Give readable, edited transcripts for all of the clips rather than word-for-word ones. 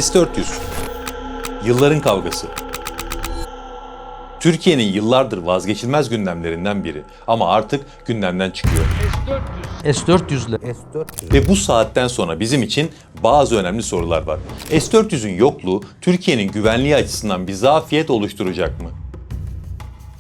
S-400. Yılların kavgası. Türkiye'nin yıllardır vazgeçilmez gündemlerinden biri ama artık gündemden çıkıyor. S-400'le. Ve bu saatten sonra bizim için bazı önemli sorular var. S-400'ün yokluğu Türkiye'nin güvenliği açısından bir zafiyet oluşturacak mı?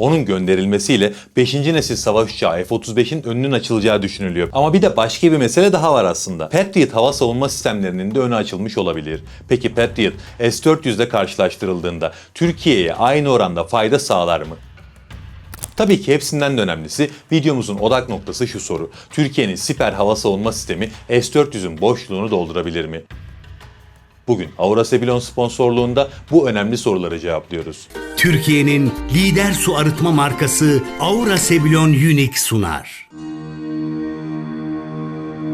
Onun gönderilmesiyle 5. nesil savaş uçağı F-35'in önünün açılacağı düşünülüyor. Ama bir de başka bir mesele daha var aslında. Patriot hava savunma sistemlerinin de önü açılmış olabilir. Peki Patriot S-400 ile karşılaştırıldığında Türkiye'ye aynı oranda fayda sağlar mı? Tabii ki hepsinden de önemlisi, videomuzun odak noktası şu soru. Türkiye'nin siper hava savunma sistemi S-400'ün boşluğunu doldurabilir mi? Bugün Aura Sebilon sponsorluğunda bu önemli soruları cevaplıyoruz. Türkiye'nin lider su arıtma markası Aura Sebilon Unique sunar.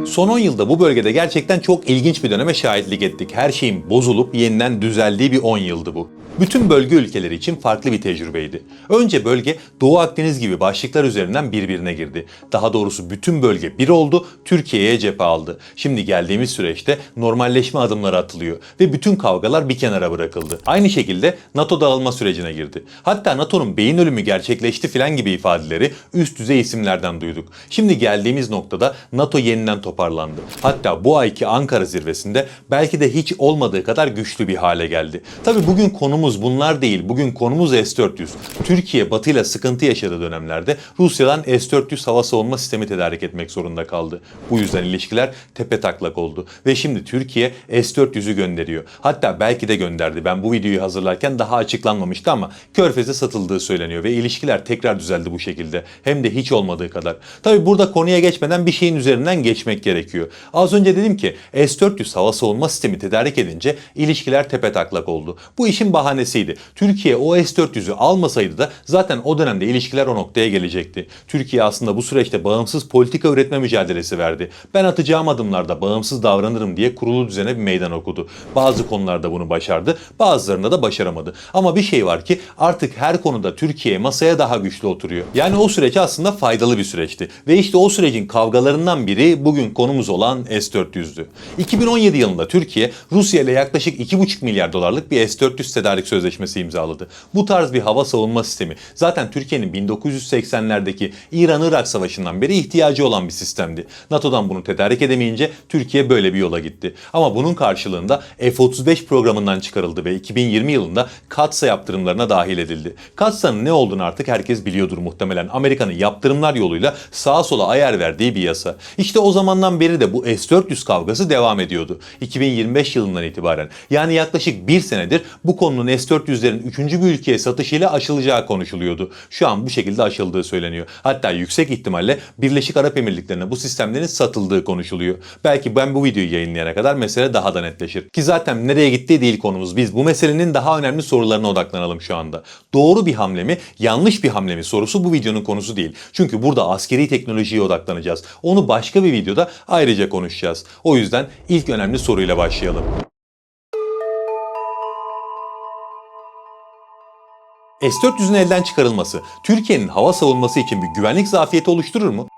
Son 10 yılda bu bölgede gerçekten çok ilginç bir döneme şahitlik ettik. Her şeyin bozulup yeniden düzeldiği bir 10 yıldı bu. Bütün bölge ülkeleri için farklı bir tecrübeydi. Önce bölge Doğu Akdeniz gibi başlıklar üzerinden birbirine girdi. Daha doğrusu bütün bölge bir oldu, Türkiye'ye cephe aldı. Şimdi geldiğimiz süreçte normalleşme adımları atılıyor ve bütün kavgalar bir kenara bırakıldı. Aynı şekilde NATO dağılma sürecine girdi. Hatta NATO'nun beyin ölümü gerçekleşti filan gibi ifadeleri üst düzey isimlerden duyduk. Şimdi geldiğimiz noktada NATO yeniden toparlandı. Hatta bu ayki Ankara zirvesinde belki de hiç olmadığı kadar güçlü bir hale geldi. Tabii bugün konumuz bunlar değil. Bugün konumuz S-400. Türkiye Batı ile sıkıntı yaşadığı dönemlerde Rusya'dan S-400 hava savunma sistemi tedarik etmek zorunda kaldı. Bu yüzden ilişkiler tepetaklak oldu. Ve şimdi Türkiye S-400'ü gönderiyor. Hatta belki de gönderdi. Ben bu videoyu hazırlarken daha açıklanmamıştı ama Körfez'e satıldığı söyleniyor ve ilişkiler tekrar düzeldi bu şekilde. Hem de hiç olmadığı kadar. Tabii burada konuya geçmeden bir şeyin üzerinden geçmek gerekiyor. Az önce dedim ki S-400 hava savunma sistemi tedarik edince ilişkiler tepetaklak oldu. Bu işin bahanesiydi. Türkiye o S-400'ü almasaydı da zaten o dönemde ilişkiler o noktaya gelecekti. Türkiye aslında bu süreçte bağımsız politika üretme mücadelesi verdi. Ben atacağım adımlarda bağımsız davranırım diye kurulu düzene bir meydan okudu. Bazı konularda bunu başardı, bazılarında da başaramadı. Ama bir şey var ki artık her konuda Türkiye masaya daha güçlü oturuyor. Yani o süreç aslında faydalı bir süreçti. Ve işte o sürecin kavgalarından biri bugün konumuz olan S-400'dü. 2017 yılında Türkiye, Rusya ile yaklaşık 2,5 milyar dolarlık bir S-400 tedarik sözleşmesi imzaladı. Bu tarz bir hava savunma sistemi zaten Türkiye'nin 1980'lerdeki İran-Irak savaşından beri ihtiyacı olan bir sistemdi. NATO'dan bunu tedarik edemeyince Türkiye böyle bir yola gitti. Ama bunun karşılığında F-35 programından çıkarıldı ve 2020 yılında CATSA yaptırımlarına dahil edildi. CATSA'nın ne olduğunu artık herkes biliyordur muhtemelen. Amerika'nın yaptırımlar yoluyla sağa sola ayar verdiği bir yasa. İşte o zamandan beri de bu S-400 kavgası devam ediyordu. 2025 yılından itibaren yani yaklaşık bir senedir bu konunun S-400'lerin 3. bir ülkeye satışıyla aşılacağı konuşuluyordu. Şu an bu şekilde aşıldığı söyleniyor. Hatta yüksek ihtimalle Birleşik Arap Emirlikleri'ne bu sistemlerin satıldığı konuşuluyor. Belki ben bu videoyu yayınlayana kadar mesele daha da netleşir. Ki zaten nereye gittiği değil konumuz. Biz bu meselenin daha önemli sorularına odaklanalım şu anda. Doğru bir hamle mi, yanlış bir hamle mi sorusu bu videonun konusu değil. Çünkü burada askeri teknolojiye odaklanacağız. Onu başka bir videoda ayrıca konuşacağız. O yüzden ilk önemli soruyla başlayalım. S-400'ün elden çıkarılması, Türkiye'nin hava savunması için bir güvenlik zafiyeti oluşturur mu?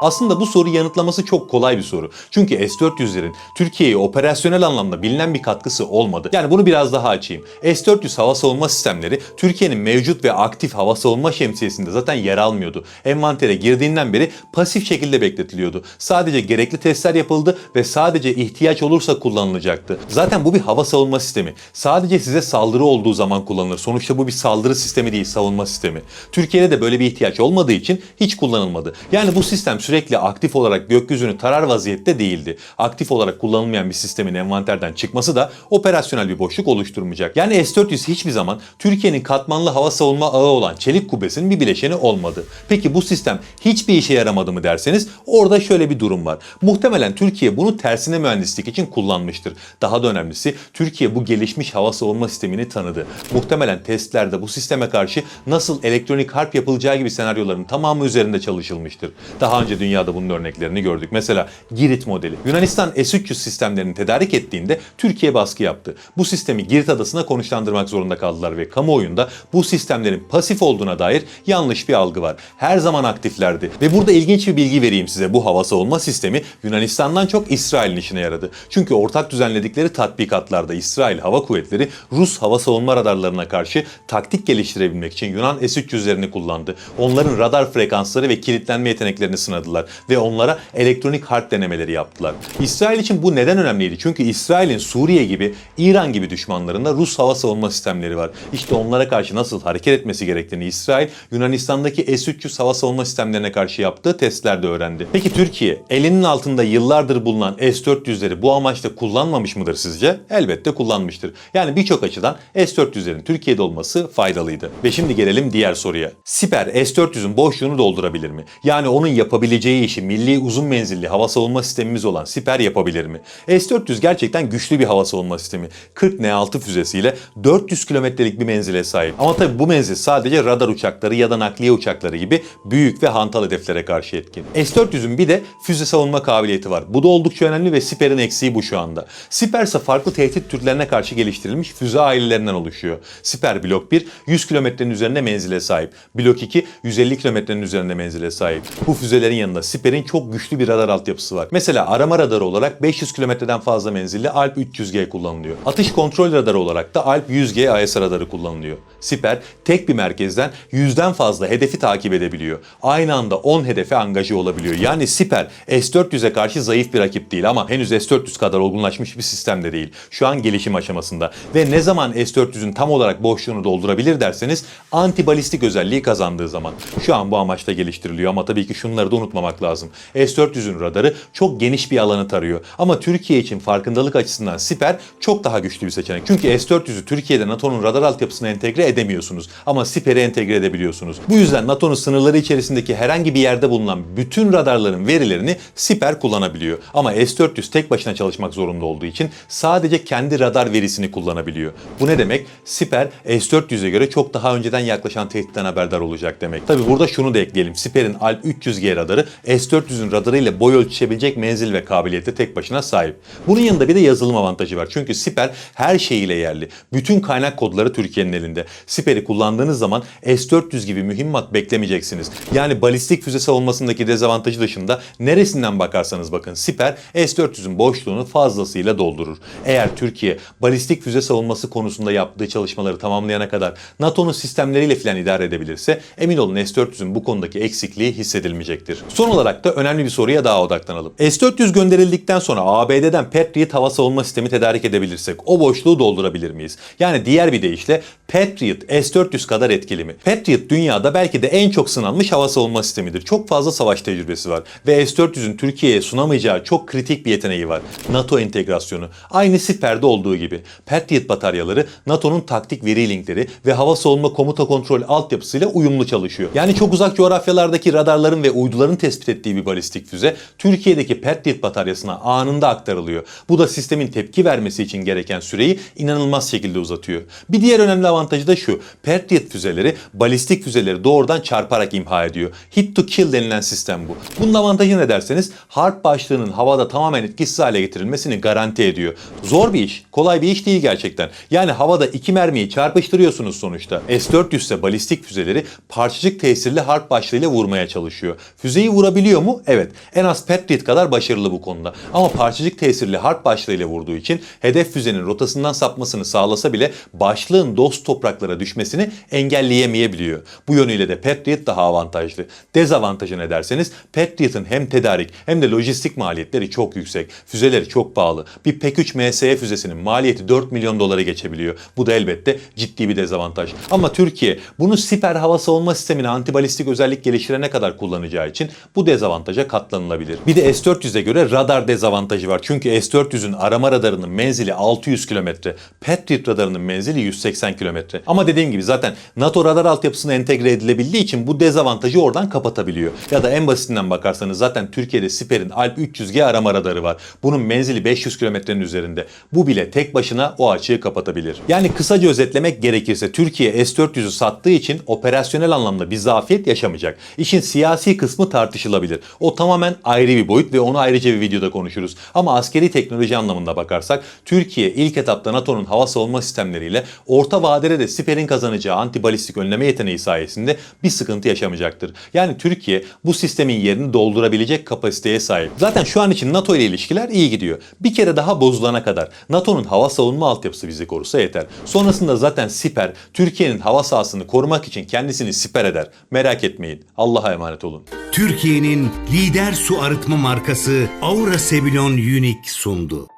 Aslında bu soruyu yanıtlaması çok kolay bir soru. Çünkü S-400'lerin Türkiye'ye operasyonel anlamda bilinen bir katkısı olmadı. Yani bunu biraz daha açayım. S-400 hava savunma sistemleri Türkiye'nin mevcut ve aktif hava savunma şemsiyesinde zaten yer almıyordu. Envantere girdiğinden beri pasif şekilde bekletiliyordu. Sadece gerekli testler yapıldı ve sadece ihtiyaç olursa kullanılacaktı. Zaten bu bir hava savunma sistemi. Sadece size saldırı olduğu zaman kullanılır. Sonuçta bu bir saldırı sistemi değil, savunma sistemi. Türkiye'de de böyle bir ihtiyaç olmadığı için hiç kullanılmadı. Yani bu sistem sürekli aktif olarak gökyüzünü tarar vaziyette değildi. Aktif olarak kullanılmayan bir sistemin envanterden çıkması da operasyonel bir boşluk oluşturmayacak. Yani S-400 hiçbir zaman Türkiye'nin katmanlı hava savunma ağı olan çelik kubbesinin bir bileşeni olmadı. Peki bu sistem hiçbir işe yaramadı mı derseniz orada şöyle bir durum var. Muhtemelen Türkiye bunu tersine mühendislik için kullanmıştır. Daha da önemlisi Türkiye bu gelişmiş hava savunma sistemini tanıdı. Muhtemelen testlerde bu sisteme karşı nasıl elektronik harp yapılacağı gibi senaryoların tamamı üzerinde çalışılmıştır. Daha önce önce dünyada bunun örneklerini gördük. Mesela Girit modeli. Yunanistan S-300 sistemlerini tedarik ettiğinde Türkiye baskı yaptı. Bu sistemi Girit adasına konuşlandırmak zorunda kaldılar ve kamuoyunda bu sistemlerin pasif olduğuna dair yanlış bir algı var. Her zaman aktiflerdi. Ve burada ilginç bir bilgi vereyim size. Bu hava savunma sistemi Yunanistan'dan çok İsrail'in işine yaradı. Çünkü ortak düzenledikleri tatbikatlarda İsrail Hava Kuvvetleri Rus hava savunma radarlarına karşı taktik geliştirebilmek için Yunan S-300'lerini kullandı. Onların radar frekansları ve kilitlenme yeteneklerini sınadılar ve onlara elektronik harp denemeleri yaptılar. İsrail için bu neden önemliydi? Çünkü İsrail'in Suriye gibi, İran gibi düşmanlarında Rus hava savunma sistemleri var. İşte onlara karşı nasıl hareket etmesi gerektiğini İsrail, Yunanistan'daki S-300 hava savunma sistemlerine karşı yaptığı testlerde öğrendi. Peki Türkiye, elinin altında yıllardır bulunan S-400'leri bu amaçla kullanmamış mıdır sizce? Elbette kullanmıştır. Yani birçok açıdan S-400'lerin Türkiye'de olması faydalıydı. Ve şimdi gelelim diğer soruya. Siper S-400'ün boşluğunu doldurabilir mi? Yani onun yapabileceği işi milli uzun menzilli hava savunma sistemimiz olan Siper yapabilir mi? S-400 gerçekten güçlü bir hava savunma sistemi. 40 N6 füzesiyle 400 kilometrelik bir menzile sahip. Ama tabii bu menzil sadece radar uçakları ya da nakliye uçakları gibi büyük ve hantal hedeflere karşı etkin. S-400'ün bir de füze savunma kabiliyeti var. Bu da oldukça önemli ve Siper'in eksiği bu şu anda. Siper ise farklı tehdit türlerine karşı geliştirilmiş füze ailelerinden oluşuyor. Siper Blok 1 100 kilometrenin üzerinde menzile sahip. Blok 2 150 kilometrenin üzerinde menzile sahip. Bu füzelerin yanında Siper'in çok güçlü bir radar altyapısı var. Mesela arama radarı olarak 500 kilometreden fazla menzilli Alp 300G kullanılıyor. Atış kontrol radarı olarak da Alp 100G AES radarı kullanılıyor. Siper tek bir merkezden 100'den fazla hedefi takip edebiliyor. Aynı anda 10 hedefe angaje olabiliyor. Yani Siper S-400'e karşı zayıf bir rakip değil ama henüz S-400 kadar olgunlaşmış bir sistem de değil. Şu an gelişim aşamasında. Ve ne zaman S-400'ün tam olarak boşluğunu doldurabilir derseniz antibalistik özelliği kazandığı zaman. Şu an bu amaçla geliştiriliyor ama tabii ki şunları da unutmamak lazım. S-400'ün radarı çok geniş bir alanı tarıyor. Ama Türkiye için farkındalık açısından Siper çok daha güçlü bir seçenek. Çünkü S-400'ü Türkiye'de NATO'nun radar altyapısına entegre edemiyorsunuz. Ama Siper'e entegre edebiliyorsunuz. Bu yüzden NATO'nun sınırları içerisindeki herhangi bir yerde bulunan bütün radarların verilerini Siper kullanabiliyor. Ama S-400 tek başına çalışmak zorunda olduğu için sadece kendi radar verisini kullanabiliyor. Bu ne demek? Siper S-400'e göre çok daha önceden yaklaşan tehditten haberdar olacak demek. Tabi burada şunu da ekleyelim. Siper'in Alp 300G radarı S-400'ün radarı ile boy ölçüşebilecek menzil ve kabiliyete tek başına sahip. Bunun yanında bir de yazılım avantajı var. Çünkü Siper her şeyiyle yerli. Bütün kaynak kodları Türkiye'nin elinde. Siper'i kullandığınız zaman S-400 gibi mühimmat beklemeyeceksiniz. Yani balistik füze savunmasındaki dezavantajı dışında neresinden bakarsanız bakın Siper S-400'ün boşluğunu fazlasıyla doldurur. Eğer Türkiye balistik füze savunması konusunda yaptığı çalışmaları tamamlayana kadar NATO'nun sistemleriyle filan idare edebilirse emin olun S-400'ün bu konudaki eksikliği hissedilmeyecektir. Son olarak da önemli bir soruya daha odaklanalım. S-400 gönderildikten sonra ABD'den Patriot hava savunma sistemi tedarik edebilirsek o boşluğu doldurabilir miyiz? Yani diğer bir deyişle Patriot S-400 kadar etkili mi? Patriot dünyada belki de en çok sınanmış hava savunma sistemidir. Çok fazla savaş tecrübesi var ve S-400'ün Türkiye'ye sunamayacağı çok kritik bir yeteneği var. NATO entegrasyonu. Aynı Siper'de olduğu gibi. Patriot bataryaları NATO'nun taktik veri linkleri ve hava savunma komuta kontrol altyapısıyla uyumlu çalışıyor. Yani çok uzak coğrafyalardaki radarların ve uyduların tespit ettiği bir balistik füze Türkiye'deki Patriot bataryasına anında aktarılıyor. Bu da sistemin tepki vermesi için gereken süreyi inanılmaz şekilde uzatıyor. Bir diğer önemli avantajı da şu. Patriot füzeleri balistik füzeleri doğrudan çarparak imha ediyor. Hit to kill denilen sistem bu. Bunun avantajı ne derseniz harp başlığının havada tamamen etkisiz hale getirilmesini garanti ediyor. Zor bir iş, kolay bir iş değil gerçekten. Yani havada iki mermiyi çarpıştırıyorsunuz sonuçta. S-400 ise balistik füzeleri parçacık tesirli harp başlığıyla vurmaya çalışıyor. Füzeyi vurabiliyor mu? Evet. En az Patriot kadar başarılı bu konuda. Ama parçacık tesirli harp başlığıyla vurduğu için hedef füzenin rotasından sapmasını sağlasa bile başlığın dost topraklara düşmesini engelleyemeyebiliyor. Bu yönüyle de Patriot daha avantajlı. Dezavantajı ne derseniz Patriot'ın hem tedarik hem de lojistik maliyetleri çok yüksek. Füzeleri çok pahalı. Bir P-3 MSE füzesinin maliyeti 4 milyon dolara geçebiliyor. Bu da elbette ciddi bir dezavantaj. Ama Türkiye bunu Siper hava savunma sistemine antibalistik özellik geliştirene kadar kullanacağı için bu dezavantaja katlanılabilir. Bir de S-400'e göre radar dezavantajı var. Çünkü S-400'ün arama radarının menzili 600 kilometre. Patriot radarının menzili 180 kilometre. Ama dediğim gibi zaten NATO radar altyapısına entegre edilebildiği için bu dezavantajı oradan kapatabiliyor. Ya da en basitinden bakarsanız zaten Türkiye'de Siper'in Alp 300G arama radarı var. Bunun menzili 500 kilometrenin üzerinde. Bu bile tek başına o açığı kapatabilir. Yani kısaca özetlemek gerekirse Türkiye S-400'ü sattığı için operasyonel anlamda bir zafiyet yaşamayacak. İşin siyasi kısmı tartışılır. tartışılabilir. O tamamen ayrı bir boyut ve onu ayrıca bir videoda konuşuruz. Ama askeri teknoloji anlamında bakarsak Türkiye ilk etapta NATO'nun hava savunma sistemleriyle orta vadede de siperin kazanacağı antibalistik önleme yeteneği sayesinde bir sıkıntı yaşamayacaktır. Yani Türkiye bu sistemin yerini doldurabilecek kapasiteye sahip. Zaten şu an için NATO ile ilişkiler iyi gidiyor. Bir kere daha bozulana kadar NATO'nun hava savunma altyapısı bizi korusa yeter. Sonrasında zaten siper Türkiye'nin hava sahasını korumak için kendisini siper eder. Merak etmeyin. Allah'a emanet olun. Türkiye'nin lider su arıtma markası Aura Sebilon Unique sundu.